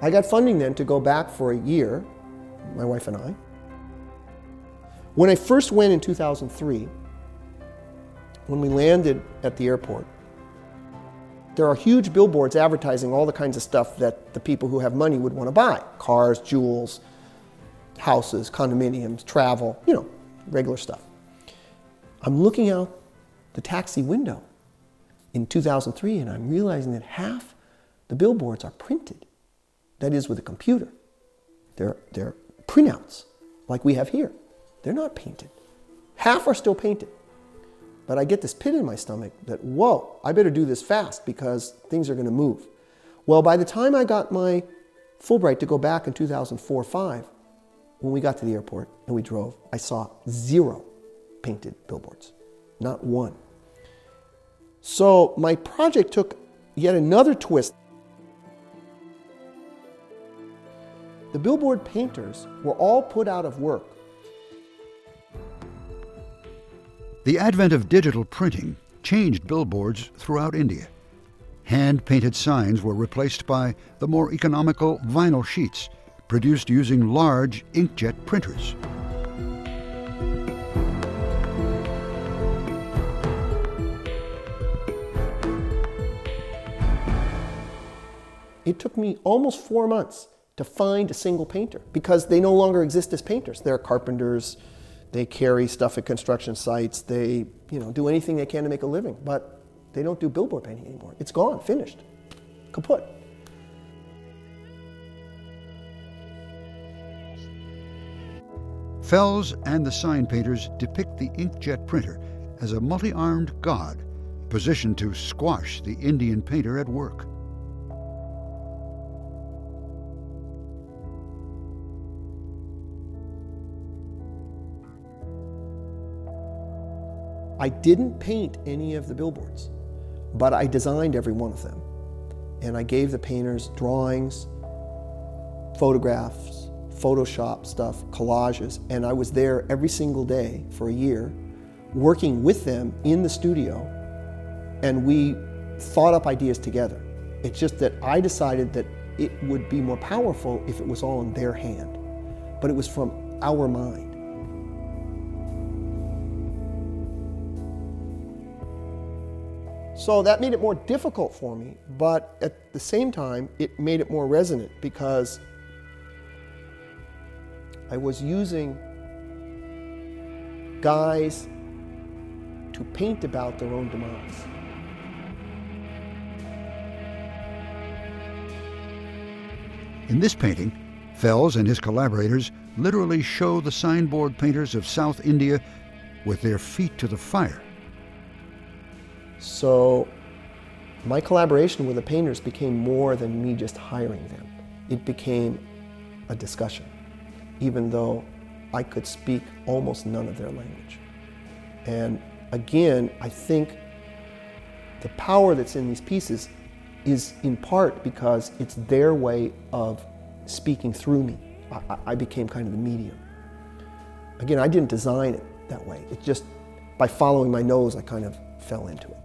I got funding then to go back for a year, my wife and I. When I first went in 2003, when we landed at the airport, there are huge billboards advertising all the kinds of stuff that the people who have money would want to buy. Cars, jewels, houses, condominiums, travel, you know, regular stuff. I'm looking out the taxi window in 2003 and I'm realizing that half the billboards are printed. That is, with a computer. They're printouts like we have here. They're not painted. Half are still painted. But I get this pit in my stomach that, whoa, I better do this fast because things are going to move. Well, by the time I got my Fulbright to go back in 2004-05, when we got to the airport and we drove, I saw 0 painted billboards, not one. So my project took yet another twist. The billboard painters were all put out of work. The advent of digital printing changed billboards throughout India. Hand-painted signs were replaced by the more economical vinyl sheets, produced using large inkjet printers. It took me almost 4 months to find a single painter because they no longer exist as painters. They're carpenters. They carry stuff at construction sites. They, do anything they can to make a living, but they don't do billboard painting anymore. It's gone, finished, kaput. Fels and the sign painters depict the inkjet printer as a multi-armed god positioned to squash the Indian painter at work. I didn't paint any of the billboards, but I designed every one of them. And I gave the painters drawings, photographs, Photoshop stuff, collages, and I was there every single day for a year, working with them in the studio, and we thought up ideas together. It's just that I decided that it would be more powerful if it was all in their hand, but it was from our mind. So that made it more difficult for me, but at the same time, it made it more resonant because I was using guys to paint about their own demise. In this painting, Fels and his collaborators literally show the signboard painters of South India with their feet to the fire. So my collaboration with the painters became more than me just hiring them. It became a discussion, even though I could speak almost none of their language. And again, I think the power that's in these pieces is in part because it's their way of speaking through me. I became kind of the medium. Again, I didn't design it that way. It's just by following my nose, I kind of fell into it.